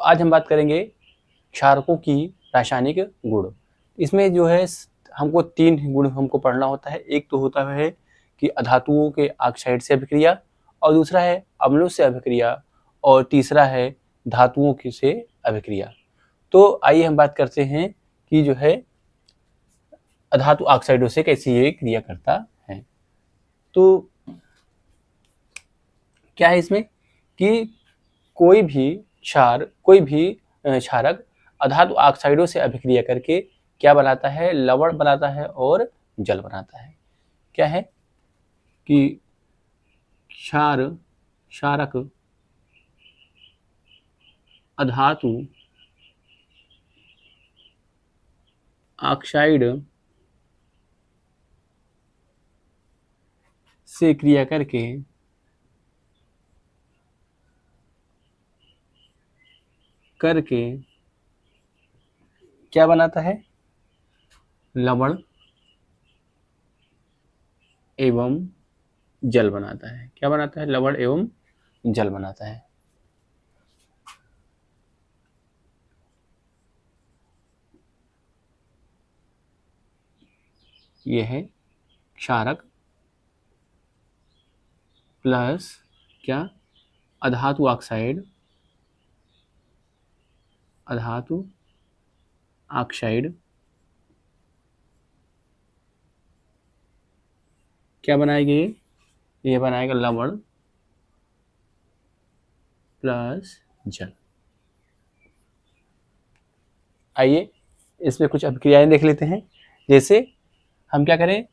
आज हम बात करेंगे क्षारकों की रासायनिक गुण। इसमें जो है हमको 3 गुण हमको पढ़ना होता है। एक तो होता है कि अधातुओं के ऑक्साइड से अभिक्रिया, और दूसरा है अम्लों से अभिक्रिया, और तीसरा है धातुओं की से अभिक्रिया। तो आइए हम बात करते हैं कि जो है अधातु ऑक्साइडों से कैसे ये क्रिया करता है। तो क्या है इसमें कि कोई भी क्षारक अधातु ऑक्साइडों से अभिक्रिया करके क्या बनाता है, लवण बनाता है और जल बनाता है। क्या है कि क्षारक अधातु ऑक्साइड से क्रिया करके क्या बनाता है, लवण एवं जल बनाता है। क्या बनाता है, लवण एवं जल बनाता है। यह है क्षारक प्लस क्या, अधातु ऑक्साइड क्या बनाएगी, ये बनाएगा लवण प्लस जल। आइए इसमें कुछ अभिक्रियाएं देख लेते हैं। जैसे हम क्या करें,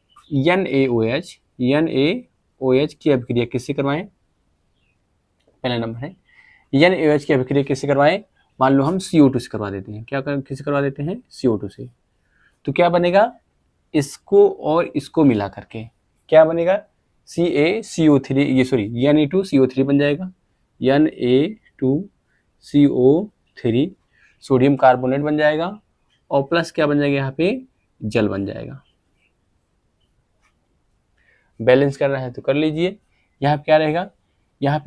NaOH की अभिक्रिया किससे करवाएं। पहला नंबर है NaOH की अभिक्रिया किससे करवाएं। मान लो हम CO2 से करवा देते हैं। किससे करवा देते हैं, CO2 से। तो क्या बनेगा, इसको और इसको मिला करके क्या बनेगा, Na2CO3 बन जाएगा। Na2CO3 सोडियम कार्बोनेट बन जाएगा, और प्लस क्या बन जाएगा, यहाँ पे जल बन जाएगा। बैलेंस करना है तो कर लीजिए। यहाँ पे क्या रहेगा, यहाँ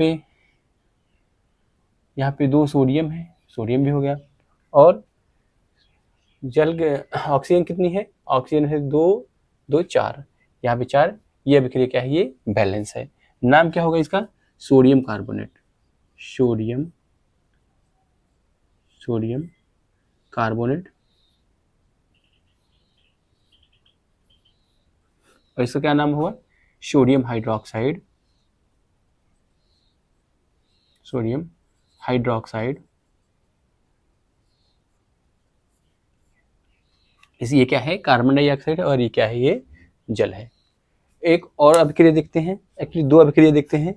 पे 2 सोडियम है, सोडियम भी हो गया, और जल ऑक्सीजन कितनी है, ऑक्सीजन है 2, 2 4, यहाँ पे 4। ये अभिक्रिया क्या है, ये बैलेंस है। नाम क्या होगा इसका, सोडियम कार्बोनेट। और इसका क्या नाम होगा, सोडियम हाइड्रोक्साइड। ये क्या है, कार्बन डाइऑक्साइड, और ये क्या है, ये जल है। एक और अभिक्रिया देखते हैं, एक्चुअली 2 अभिक्रिया देखते हैं।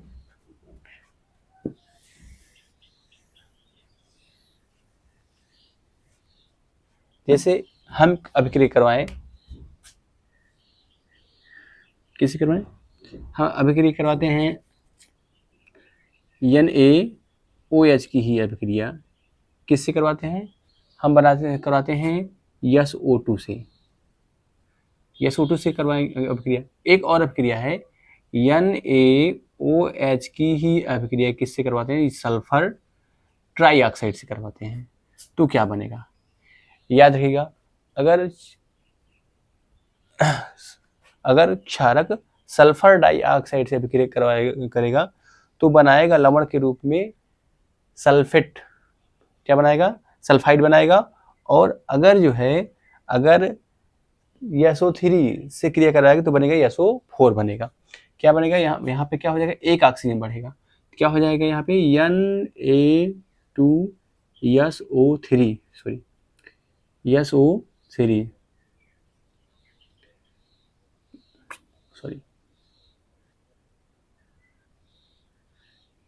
जैसे हम अभिक्रिया करवाएं, किससे करवाएं, हम अभिक्रिया करवाते हैं NaOH की ही अभिक्रिया किससे करवाते हैं, हम करवाते हैं SO2 से करवाएं अभिक्रिया। एक और अभिक्रिया है NaOH की ही अभिक्रिया किससे करवाते हैं, सल्फर ट्राईऑक्साइड से करवाते हैं। तो क्या बनेगा, याद रखिएगा, अगर क्षारक सल्फर डाइऑक्साइड से अभिक्रिया करेगा तो बनाएगा लवण के रूप में सल्फेट, क्या बनाएगा, सल्फाइड बनाएगा। और अगर SO3 से क्रिया कराएगा तो बनेगा SO4 बनेगा। क्या बनेगा, यहाँ पे क्या हो जाएगा, एक ऑक्सीजन बढ़ेगा, क्या हो जाएगा, यहाँ पे Na2SO3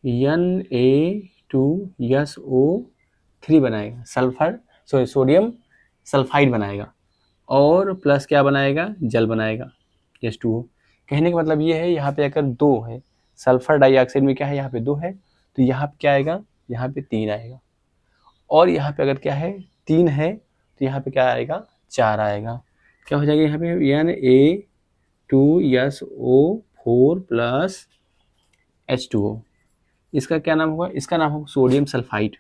Na2SO3 बनाएगा, सोडियम सल्फाइड बनाएगा, और प्लस क्या बनाएगा, जल बनाएगा, H2O। कहने का मतलब ये है, यहाँ पे अगर 2 है, सल्फर डाइऑक्साइड में क्या है, यहाँ पे 2 है, तो यहाँ पे क्या आएगा, यहाँ पे 3 आएगा। और यहाँ पे अगर क्या है, 3 है, तो यहाँ पे क्या आएगा, 4 आएगा। क्या हो जाएगा, यहाँ पे Na2SO4 प्लस H2O। इसका क्या नाम होगा, इसका नाम होगा सोडियम सल्फाइड।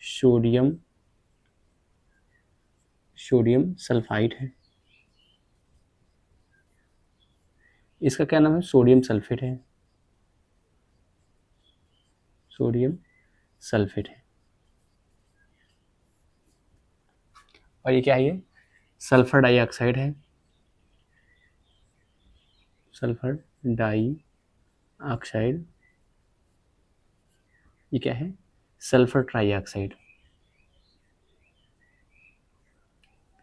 सोडियम सल्फाइड है। इसका क्या नाम है? सोडियम सल्फेट है। सोडियम सल्फेट है। और ये क्या है? ये सल्फर डाइऑक्साइड है। Sulphur dioxide. ये क्या है? Sulphur trioxide.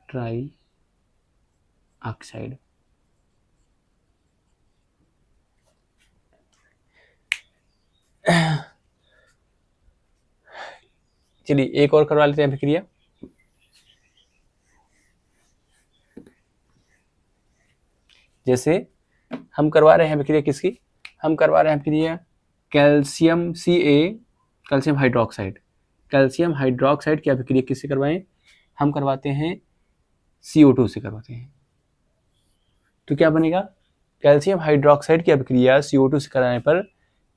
ट्राइऑक्साइड। चलिए एक और करवा लेते हैं अभिक्रिया। जैसे हम करवा रहे हैं अभिक्रिया किसकी? हम करवा रहे हैं अभिक्रिया calcium Ca, calcium hydroxide. Calcium hydroxide की अभिक्रिया किससे करवाएं? हम करवाते हैं CO2 से करवाते हैं। तो क्या बनेगा? कैल्शियम हाइड्रोक्साइड की अभिक्रिया CO2 से कराने पर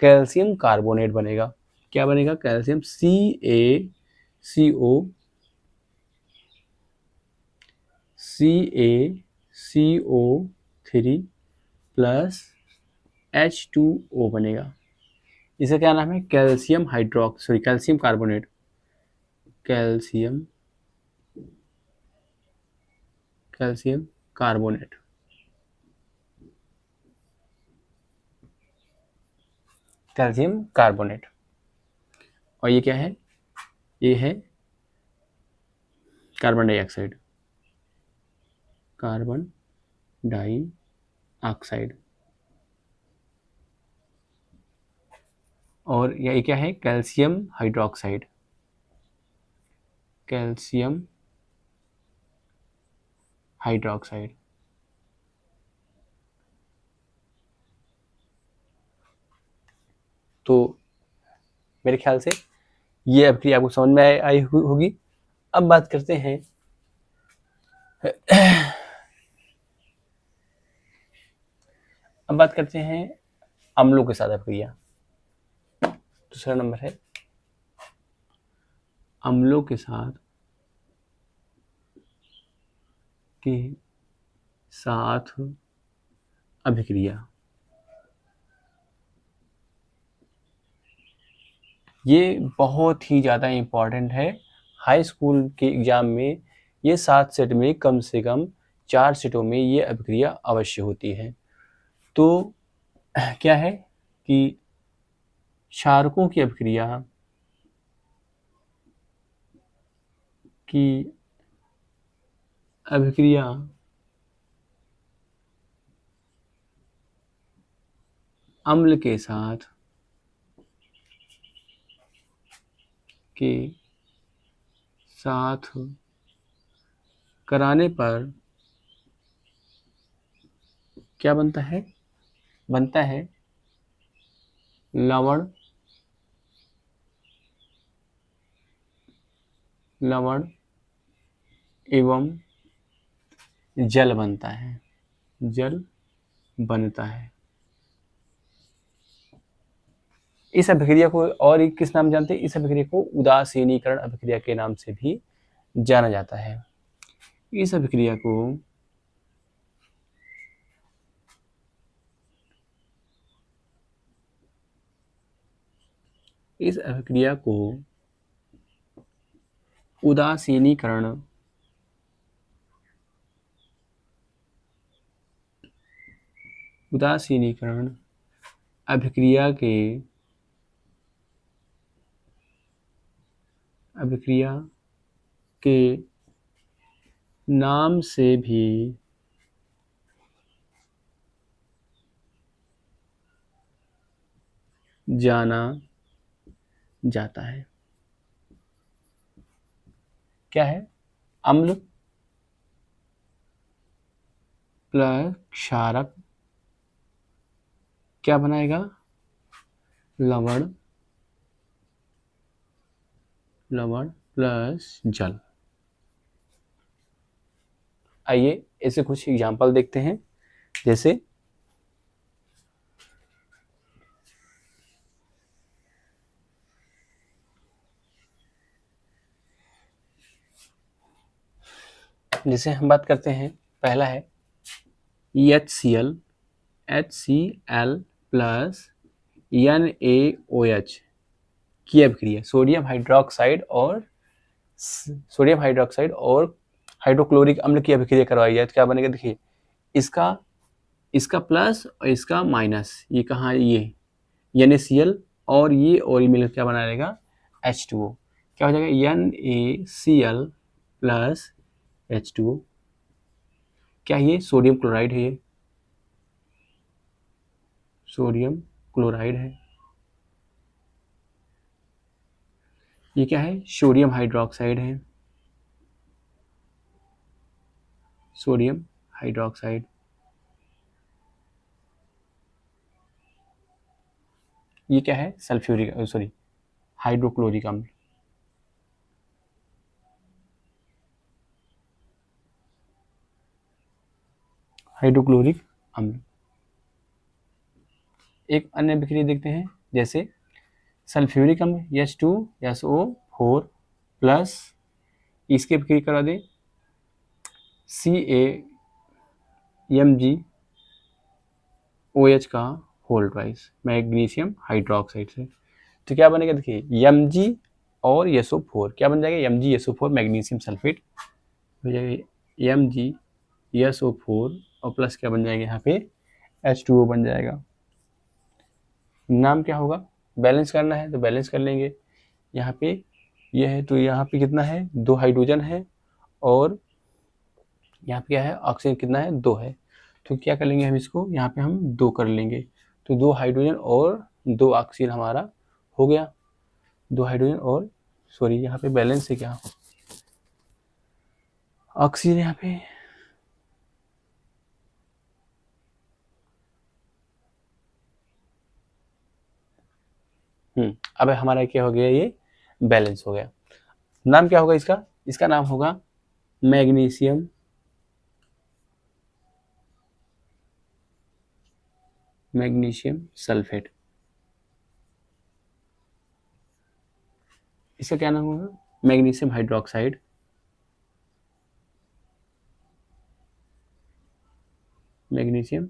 कैल्शियम कार्बोनेट बनेगा। क्या बनेगा? कैल्शियम CaCO3 प्लस H2O बनेगा। इसका क्या नाम है? Calcium carbonate. Calcium carbonate. Calcium carbonate. और ये क्या है? ये है कार्बन डाइऑक्साइड। Carbon dioxide. और ये क्या है? Calcium hydroxide. Calcium hydroxide. तो मेरे ख्याल से ये अभिक्रिया आपको समझ में आई होगी। अब बात करते हैं अम्लों के साथ अभिक्रिया। दूसरा नंबर है अम्लों के साथ अभिक्रिया। ये बहुत ही ज़्यादा इम्पॉर्टेंट है। हाई स्कूल के एग्ज़ाम में ये 7 सेट में कम से कम 4 सेटों में ये अभिक्रिया अवश्य होती है। तो क्या है कि क्षारकों की अभिक्रिया अम्ल के साथ कराने पर क्या बनता है? बनता है लवण एवं जल बनता है। इस अभिक्रिया को और एक किस नाम जानते हैं? इस अभिक्रिया को उदासीनीकरण अभिक्रिया के नाम से भी जाना जाता है। इस अभिक्रिया को उदासीनीकरण अभिक्रिया के नाम से भी जाना जाता है। क्या है? अम्ल प्लस क्षारक क्या बनाएगा? लवण प्लस जल। आइए ऐसे कुछ एग्जाम्पल देखते हैं। जैसे जिसे हम बात करते हैं, पहला है HCl प्लस NaOH की अभिक्रिया सोडियम हाइड्रोक्साइड और हाइड्रोक्लोरिक अम्ल की अभिक्रिया करवाई जाए तो क्या बनेगा? देखिए, इसका प्लस और इसका माइनस, ये कहाँ है? ये NaCl और ये मिलकर क्या बना रहेगा? H2O। क्या हो जाएगा? NaCl plus H2O। क्या ये सोडियम क्लोराइड है? ये सोडियम क्लोराइड है। ये क्या है? सोडियम हाइड्रोक्साइड है, सोडियम हाइड्रोक्साइड। ये क्या है? हाइड्रोक्लोरिक अम्ल। हाइड्रोक्लोरिक अम्ल। एक अन्य अभिक्रिया देखते हैं, जैसे सल्फ्यूरिक अम्ल H2SO4 प्लस, इसकी अभिक्रिया करा दें CaMgOH का होल ट्वाइस मैग्नीशियम हाइड्रोक्साइड से। तो क्या बनेगा? देखिए, Mg और SO4 क्या बन जाएगा? MgSO4 मैग्नीशियम सल्फेट हो जाएगा, MgSO4 और प्लस क्या बन जाएगा? यहाँ पे H2O बन जाएगा। नाम क्या होगा? बैलेंस करना है तो बैलेंस कर लेंगे। यहाँ पे ये है तो यहाँ पे कितना है? 2 हाइड्रोजन है और यहाँ पे क्या है? ऑक्सीजन कितना है? 2 है। तो क्या कर लेंगे हम इसको? यहाँ पे हम 2 कर लेंगे, तो 2 हाइड्रोजन और 2 ऑक्सीजन हमारा हो गया। 2 हाइड्रोजन और यहाँ पे बैलेंस है क्या? ऑक्सीजन यहाँ पे अब हमारा क्या हो गया? ये बैलेंस हो गया। नाम क्या होगा इसका? इसका नाम होगा मैग्नीशियम सल्फेट। इसका क्या नाम होगा? Magnesium hydroxide. Magnesium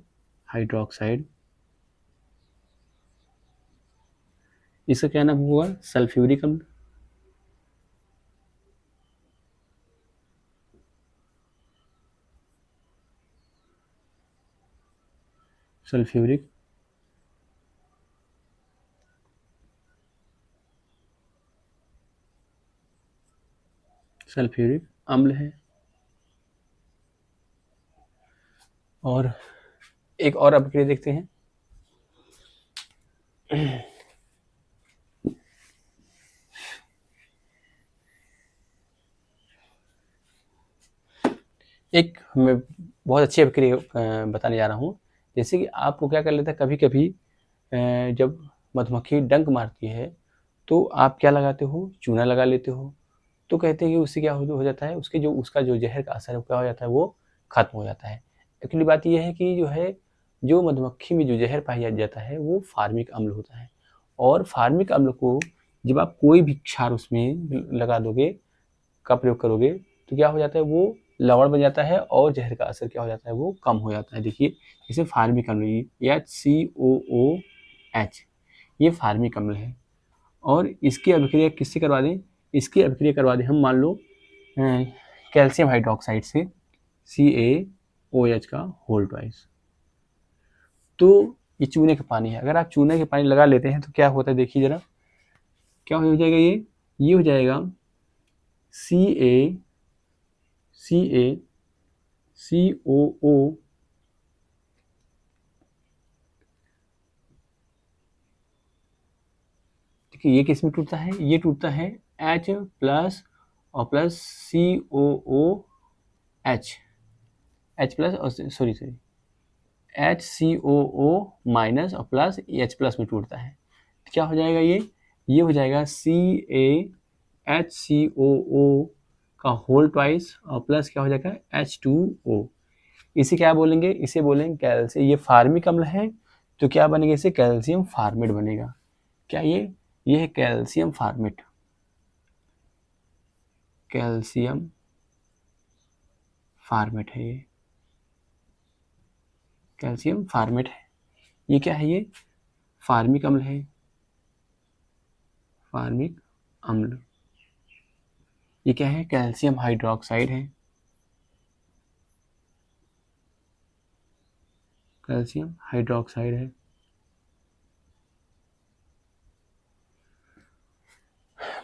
hydroxide. इसका क्या नाम हुआ? सल्फ्यूरिक अम्ल। सल्फ्यूरिक अम्ल है। और एक और अभिक्रिया देखते हैं। एक मैं बहुत अच्छी अभिक्रिया बताने जा रहा हूँ। जैसे कि आपको क्या कर लेता है, कभी कभी जब मधुमक्खी डंक मारती है तो आप क्या लगाते हो? चूना लगा लेते हो। तो कहते हैं कि उससे क्या हो जाता है? उसका जो जहर का असर है क्या हो जाता है? वो खत्म हो जाता है। एक्चुअली बात यह है कि जो मधुमक्खी में जो जहर पाया जाता है वो फार्मिक अम्ल होता है। और फार्मिक अम्ल को जब आप कोई भी क्षार उसमें लगा दोगे, का प्रयोग करोगे, तो क्या हो जाता है? वो लवण बन जाता है और जहर का असर क्या हो जाता है? वो कम हो जाता है। देखिए, इसे फार्मिक अम्ल HCOOH, ये फार्मिक अम्ल है। और इसकी अभिक्रिया किससे करवा दें? इसकी अभिक्रिया करवा दें हम, मान लो कैल्शियम हाइड्रोक्साइड से CaOH का होल ट्वाइस। तो ये चूने का पानी है। अगर आप चूने के पानी लगा लेते हैं तो क्या होता है? देखिए जरा, क्या हो जाएगा? ये हो जाएगा CaCO देखिए, ये किस में टूटता है? ये टूटता है H प्लस और प्लस COOH, H प्लस और HCOO माइनस और प्लस H प्लस में टूटता है। क्या हो जाएगा? ये हो जाएगा CaHCOO का होल ट्वाइस और प्लस क्या हो जाएगा? H2O। इसे क्या बोलेंगे? इसे बोलेंगे कैल्शियम। ये फार्मिक अम्ल है तो क्या बनेगा? इसे कैल्शियम फार्मेट बनेगा। क्या ये है कैल्शियम फार्मेट। कैल्शियम फार्मेट है ये, कैल्शियम फार्मेट है। ये क्या है, ये फार्मिक अम्ल है, फार्मिक अम्ल। ये क्या है, कैल्शियम हाइड्रोक्साइड है, कैल्शियम हाइड्रोक्साइड है।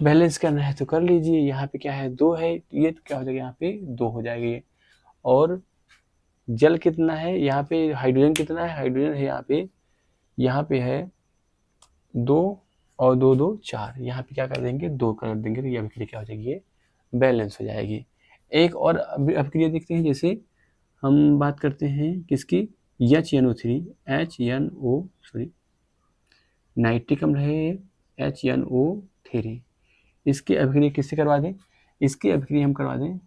बैलेंस करना है तो कर लीजिए। यहाँ पे क्या है, 2 है, ये तो क्या हो जाएगा, यहाँ पे 2 हो जाएगा ये। और जल कितना है, यहाँ पे हाइड्रोजन कितना है, हाइड्रोजन है यहाँ पे है 2 और 2 2 4। यहाँ पे क्या कर देंगे, 2 कर देंगे, तो ये अभिक्रिया क्या हो जाएगी, ये बैलेंस हो जाएगी। एक और अभिक्रिया देखते हैं, जैसे हम बात करते हैं किसकी, HNO3 नाइट्रिक अम्ल है HNO3। इसकी अभिक्रिया किससे करवा दें, इसकी अभिक्रिया हम करवा दें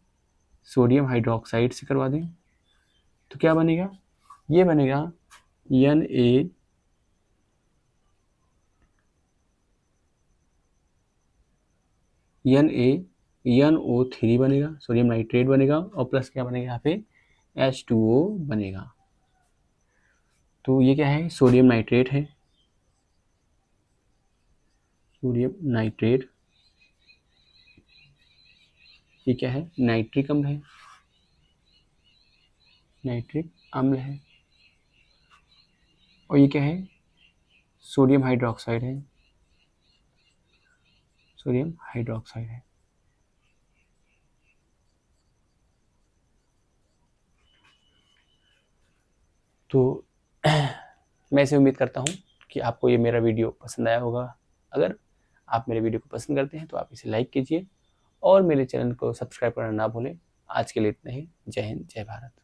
सोडियम हाइड्रोक्साइड से करवा दें, तो क्या बनेगा, ये बनेगा NaNO3 बनेगा, सोडियम नाइट्रेट बनेगा, और प्लस क्या बनेगा यहाँ पे H2O बनेगा। तो ये क्या है, सोडियम नाइट्रेट है, सोडियम नाइट्रेट। ये क्या है, नाइट्रिक अम्ल है, नाइट्रिक अम्ल है। और ये क्या है, सोडियम हाइड्रोक्साइड है, सोडियम हाइड्रोक्साइड है। तो मैं इसे उम्मीद करता हूँ कि आपको ये मेरा वीडियो पसंद आया होगा। अगर आप मेरे वीडियो को पसंद करते हैं तो आप इसे लाइक कीजिए और मेरे चैनल को सब्सक्राइब करना ना भूलें। आज के लिए इतना ही। जय हिंद, जय भारत।